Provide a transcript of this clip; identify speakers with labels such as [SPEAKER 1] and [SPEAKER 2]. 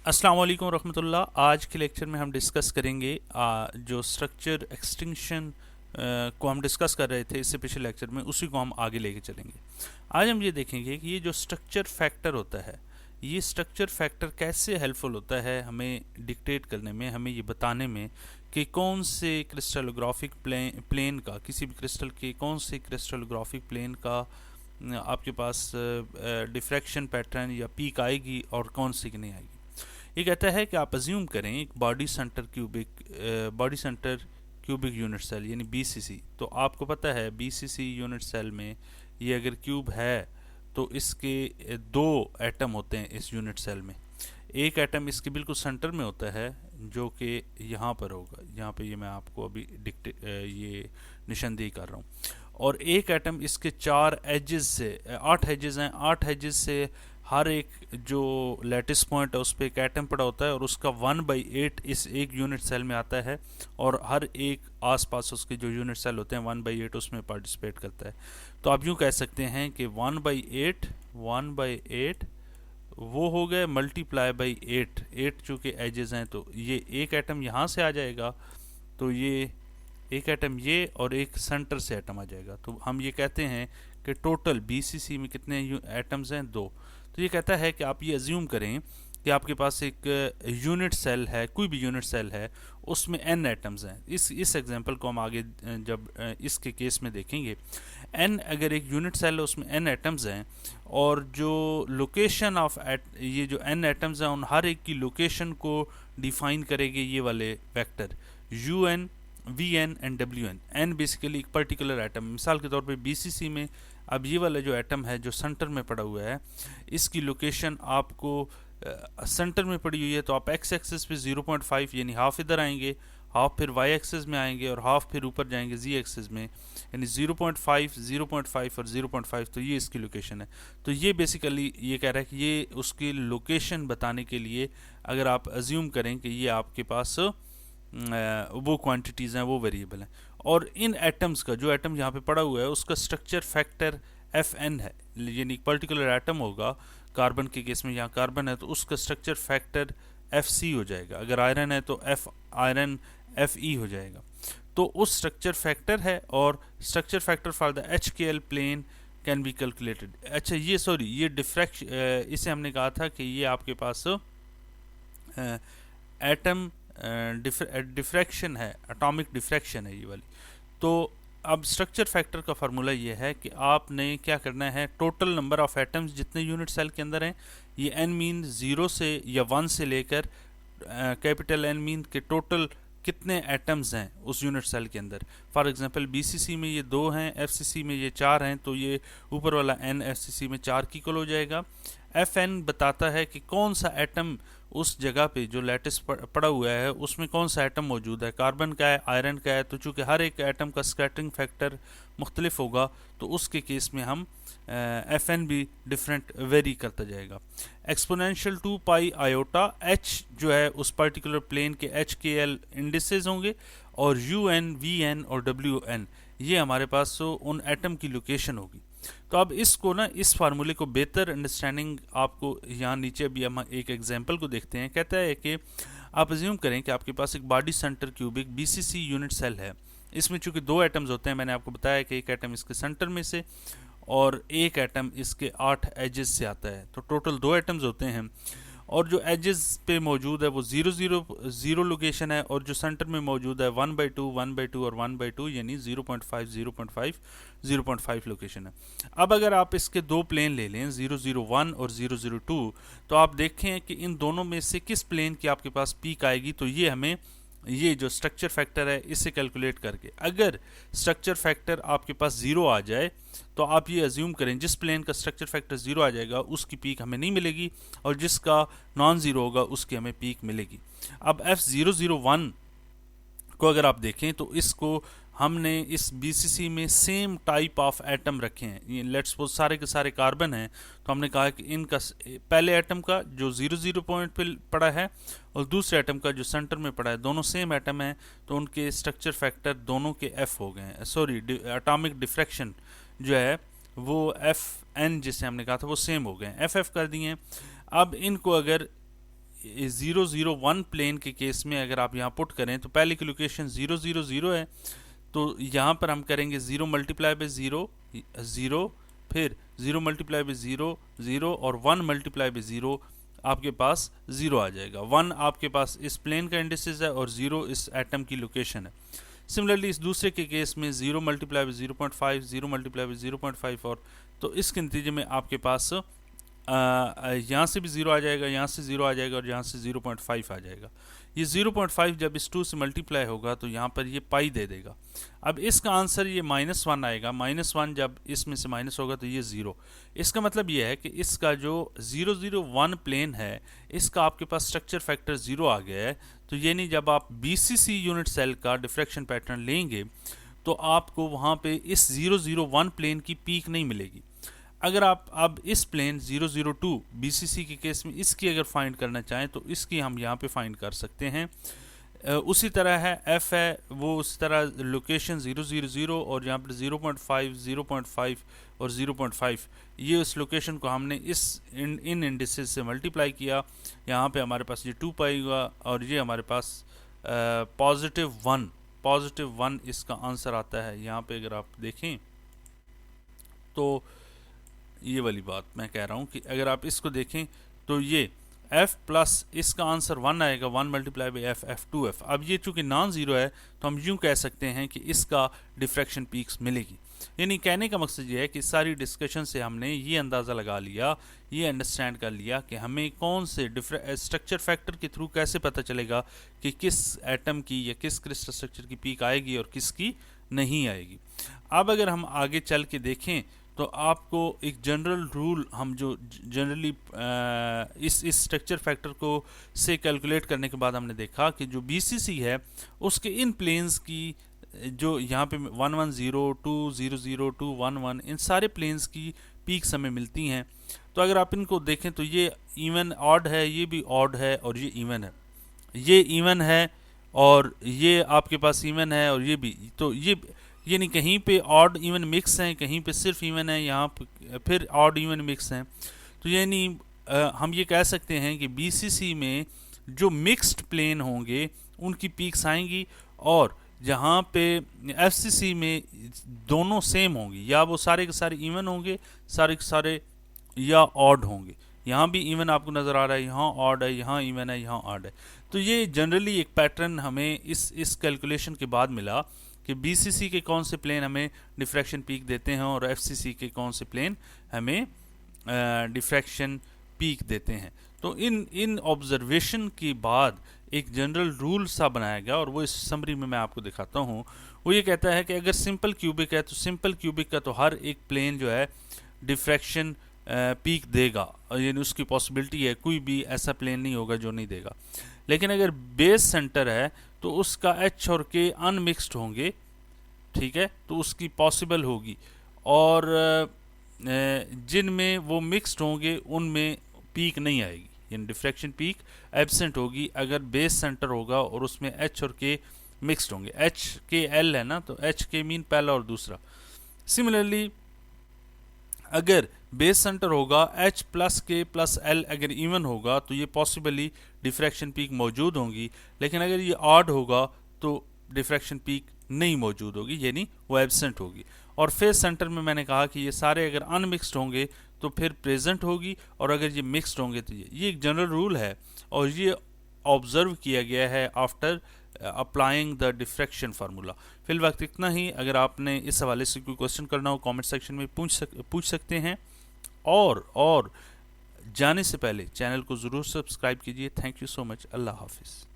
[SPEAKER 1] अस्सलाम वालेकुम रहमतुल्लाह। आज के लेक्चर में हम डिस्कस करेंगे जो स्ट्रक्चर एक्सटिंक्शन को हम डिस्कस कर रहे थे इससे पिछले लेक्चर में, उसी को हम आगे लेके चलेंगे। आज हम ये देखेंगे कि ये जो स्ट्रक्चर फैक्टर होता है, ये स्ट्रक्चर फैक्टर कैसे हेल्पफुल होता है हमें डिक्टेट करने में, हमें ये बताने में कि कौन से क्रिस्टलोग्राफिक प्लेन का, किसी भी क्रिस्टल के कौन से क्रिस्टलोग्राफिक प्लेन का आपके पास डिफ्रैक्शन पैटर्न या पीक आएगी और कौन सी की नहीं आएगी। ये कहता है कि आप अज्यूम करें एक body centre cubic unit cell यानी बीसीसी। तो आपको पता है बीसीसी यूनिट सेल में ये अगर क्यूब है तो इसके दो एटम होते हैं इस यूनिट सेल में। एक एटम इसके बिल्कुल सेंटर में होता है जो कि यहाँ पर होगा, यहाँ पे ये मैं आपको अभी ये निशानदेही कर रहा हूँ। और एक एटम इसके 4 एजेस से, 8 एजेस हैं, 8 एजेस से हर एक जो लैटिस पॉइंट है उस पर एक एटम पड़ा होता है और उसका 1/8 इस एक यूनिट सेल में आता है और हर एक आसपास उसके जो यूनिट सेल होते हैं 1/8 उसमें पार्टिसिपेट करता है। तो आप यूँ कह सकते हैं कि 1/8 वो हो गए मल्टीप्लाई बाई 8 चूँकि एजेस हैं तो ये एक एटम यहाँ से आ जाएगा, तो ये एक एटम ये और एक सेंटर से एटम आ जाएगा। तो हम ये कहते हैं कि टोटल बीसीसी में कितने एटम्स हैं, 2। तो ये कहता है कि आप ये अज्यूम करें कि आपके पास एक यूनिट सेल है, कोई भी यूनिट सेल है, उसमें n एटम्स हैं। इस एग्जांपल को हम आगे जब इसके केस में देखेंगे, n अगर एक यूनिट सेल है उसमें n एटम्स हैं और जो लोकेशन ऑफ ये जो n एटम्स हैं उन हर एक की लोकेशन को डिफाइन करेंगे ये वाले vector un vn and wn। n basically एक पर्टिकुलर एटम, मिसाल के तौर पे बीसीसी में अब ये वाला जो एटम है जो सेंटर में पड़ा हुआ है, इसकी लोकेशन आपको सेंटर में पड़ी हुई है तो आप एक्स एक्सिस पे 0.5 यानी हाफ इधर आएंगे, हाफ फिर वाई एक्सिस में आएंगे और हाफ फिर ऊपर जाएंगे जी एक्सिस में, यानी 0.5 0.5 और 0.5। तो ये इसकी लोकेशन है। तो ये बेसिकली ये कह रहा है कि ये उसकी लोकेशन बताने के लिए अगर आप अज्यूम करें कि ये आपके पास वो क्वांटिटीज़ हैं, वो वेरिएबल हैं। और इन एटम्स का, जो एटम यहाँ पे पड़ा हुआ है उसका स्ट्रक्चर फैक्टर Fn है, यानी एक पर्टिकुलर एटम होगा, कार्बन के केस में यहाँ कार्बन है तो उसका स्ट्रक्चर फैक्टर Fc हो जाएगा, अगर आयरन है तो आयरन Fe हो जाएगा। तो उस स्ट्रक्चर फैक्टर है और structure factor for the HKL plane can be calculated. अच्छा ये सॉरी ये इसे हमने कहा था कि ये आपके पास एटम डिफ्रैक्शन है, एटॉमिक डिफ्रैक्शन है ये वाली। तो अब स्ट्रक्चर फैक्टर का फार्मूला ये है कि आपने क्या करना है, टोटल नंबर ऑफ एटम्स जितने यूनिट सेल के अंदर हैं, ये n मीन 0 से या 1 से लेकर कैपिटल N मीन के टोटल कितने एटम्स हैं उस यूनिट सेल के अंदर। फॉर एग्जांपल बीसीसी में ये 2 हैं, एफसीसी में ये 4 हैं, तो ये ऊपर वाला n एफसीसी में 4 की इक्वल हो जाएगा। Fn बताता है कि कौन सा एटम उस जगह पे जो लैटिस पड़ा हुआ है उसमें कौन सा एटम मौजूद है, कार्बन का है, आयरन का है। तो चूंकि हर एक एटम का स्कैटरिंग फैक्टर मुख्तलिफ होगा तो उसके केस में हम Fn भी डिफरेंट वेरी करता जाएगा। एक्सपोनेंशियल 2 पाई आयोटा h जो है उस पर्टिकुलर प्लेन के HKL इंडिसेस होंगे और UN, VN और WN ये हमारे पास उन एटम की लोकेशन होगी। तो अब इसको ना, इस फार्मूले को बेहतर अंडरस्टैंडिंग आपको यहाँ नीचे अभी हम एक एग्जांपल को देखते हैं। कहता है कि आप अज्यूम करें कि आपके पास एक body centre cubic BCC unit cell है। इसमें चूंकि 2 एटम्स होते हैं, मैंने आपको बताया कि एक एटम इसके सेंटर में से और एक एटम इसके 8 एजेस से आता है, तो टोटल 2 एटम्स होते हैं। और जो एजेस पे मौजूद है वो 0 लोकेशन है और जो सेंटर में मौजूद है 1/2 1/2 और 1/2 यानी 0.5 0.5 0.5 लोकेशन है। अब अगर आप इसके 2 प्लेन ले लें 001 और 002, तो आप देखें कि इन दोनों में से किस प्लेन की आपके पास पीक आएगी। तो ये हमें ये जो स्ट्रक्चर फैक्टर है इससे कैलकुलेट करके, अगर स्ट्रक्चर फैक्टर आपके पास 0 आ जाए तो आप ये अज्यूम करें जिस प्लेन का स्ट्रक्चर फैक्टर 0 आ जाएगा उसकी पीक हमें नहीं मिलेगी और जिसका नॉन ज़ीरो होगा उसकी हमें पीक मिलेगी। अब F001 को अगर आप देखें तो इसको हमने इस बीसीसी में सेम टाइप ऑफ एटम रखे हैं। लेट्स सपोज सारे के सारे कार्बन हैं, तो हमने कहा कि इनका पहले एटम का जो 0 पॉइंट पे पड़ा है और दूसरे एटम का जो सेंटर में पड़ा है, दोनों सेम एटम हैं तो उनके स्ट्रक्चर फैक्टर दोनों के F हो गए हैं। सॉरी, एटॉमिक डिफ्रैक्शन जो है वो Fn जिसे हमने कहा था वो सेम हो गए हैं, FF कर दिए हैं। अब इनको अगर 001 प्लेन के केस में अगर आप यहाँ पुट करें तो पहले की लोकेशन 000 है, तो यहाँ पर हम करेंगे 0 मल्टीप्लाई बाई 0 0, फिर 0 मल्टीप्लाई बाई 0 0 और 1 मल्टीप्लाई बाई 0, आपके पास 0 आ जाएगा। 1 आपके पास इस प्लेन का इंडिसेस है और 0 इस एटम की लोकेशन है। सिमिलरली इस दूसरे के केस में 0 मल्टीप्लाई बाई 0.5 0 मल्टीप्लाई बाई 0.5 और तो इसके नतीजे में आपके पास यहाँ से भी 0 आ जाएगा, यहाँ से 0 आ जाएगा और यहाँ से 0.5 आ जाएगा। ये 0.5 जब इस 2 से मल्टीप्लाई होगा तो यहाँ पर ये पाई दे देगा। अब इसका आंसर ये -1 आएगा। -1 जब इसमें से माइनस होगा तो ये 0। इसका मतलब ये है कि इसका जो 001 प्लेन है इसका आपके पास स्ट्रक्चर फैक्टर 0 आ गया है। तो ये नहीं, जब आप BCC यूनिट सेल का डिफ्रैक्शन पैटर्न लेंगे तो आपको वहाँ पे इस 001 प्लेन की पीक नहीं मिलेगी। अगर आप अब इस प्लेन 002 BCC के केस में इसकी अगर फाइंड करना चाहें तो इसकी हम यहाँ पे फाइंड कर सकते हैं। उसी तरह है F है, वो उसी तरह लोकेशन 000 और यहाँ पर 0.5 0.5 और 0.5, ये उस लोकेशन को हमने इन इंडिसेस से मल्टीप्लाई किया। यहाँ पे हमारे पास ये 2 पाएगा और ये हमारे पास +1 इसका आंसर आता है। यहाँ पे अगर आप देखें तो ये वाली बात मैं कह रहा हूँ कि अगर आप इसको देखें तो ये f प्लस इसका आंसर 1 आएगा, 1 मल्टीप्लाई बाई f f2f। अब ये चूँकि नॉन ज़ीरो है तो हम यूँ कह सकते हैं कि इसका डिफ्रैक्शन पीक्स मिलेगी। यानी कहने का मकसद ये है कि सारी डिस्कशन से हमने ये अंदाज़ा लगा लिया, ये अंडरस्टैंड कर लिया कि हमें कौन से स्ट्रक्चर फैक्टर के थ्रू कैसे पता चलेगा कि किस एटम की या किस क्रिस्टल स्ट्रक्चर की पीक आएगी और किसकी नहीं आएगी। अब अगर हम आगे चल के देखें तो आपको एक जनरल रूल हम जो जनरली इस स्ट्रक्चर फैक्टर को से कैलकुलेट करने के बाद हमने देखा कि जो BCC है उसके इन प्लेन्स की जो यहाँ पे 110 200 211 इन सारे प्लेन्स की पीक्स हमें मिलती हैं। तो अगर आप इनको देखें तो ये इवन ऑड है, ये भी ऑड है और ये इवन है, ये इवन है और ये आपके पास इवन है और ये भी। तो ये नहीं, कहीं पे ऑड इवन मिक्स हैं, कहीं पे सिर्फ इवन है, यहाँ फिर ऑड इवन मिक्स हैं। तो ये नहीं, हम ये कह सकते हैं कि BCC में जो मिक्स्ड प्लेन होंगे उनकी पीक्स आएंगी और जहाँ पे FCC में दोनों सेम होंगी, या वो सारे के सारे इवन होंगे, सारे के सारे या ऑड होंगे। यहाँ भी इवन आपको नज़र आ रहा है, यहाँ ऑड है, यहाँ इवन है, यहाँ ऑड है। तो ये जनरली एक पैटर्न हमें इस कैलकुलेशन के बाद मिला कि BCC के कौन से प्लेन हमें डिफ्रैक्शन पीक देते हैं और FCC के कौन से प्लेन हमें डिफ्रैक्शन पीक देते हैं। तो इन ऑब्जर्वेशन के बाद एक जनरल रूल सा बनाया गया और वो इस समरी में मैं आपको दिखाता हूँ। वो ये कहता है कि अगर सिंपल क्यूबिक है तो सिंपल क्यूबिक का तो हर एक प्लेन जो है डिफ्रैक्शन पीक देगा, यानी उसकी पॉसिबिलिटी है, कोई भी ऐसा प्लेन नहीं होगा जो नहीं देगा। लेकिन अगर बेस सेंटर है तो उसका H और K अनमिक्स्ड होंगे, ठीक है, तो उसकी पॉसिबल होगी, और जिनमें वो मिक्स्ड होंगे उनमें पीक नहीं आएगी, यानी डिफ्रैक्शन पीक एब्सेंट होगी अगर बेस सेंटर होगा और उसमें H और K मिक्स्ड होंगे। HKL है ना, तो HK मीन पहला और दूसरा। सिमिलरली अगर बेस सेंटर होगा H plus K plus L अगर इवन होगा तो ये पॉसिबली डिफ्रैक्शन पीक मौजूद होंगी, लेकिन अगर ये ऑड होगा तो डिफ्रैक्शन पीक नहीं मौजूद होगी, यानी वो एब्सेंट होगी। और फेस सेंटर में मैंने कहा कि ये सारे अगर अनमिक्स्ड होंगे तो फिर प्रेजेंट होगी, और अगर ये मिक्स्ड होंगे तो ये एक जनरल रूल है और ये ऑब्जर्व किया गया है after applying the diffraction formula. फिल वक्त इतना ही। अगर आपने इस हवाले से कोई क्वेश्चन करना हो कमेंट सेक्शन में पूछ सकते हैं, और जाने से पहले चैनल को ज़रूर सब्सक्राइब कीजिए। Thank you so much. अल्लाह हाफिज़।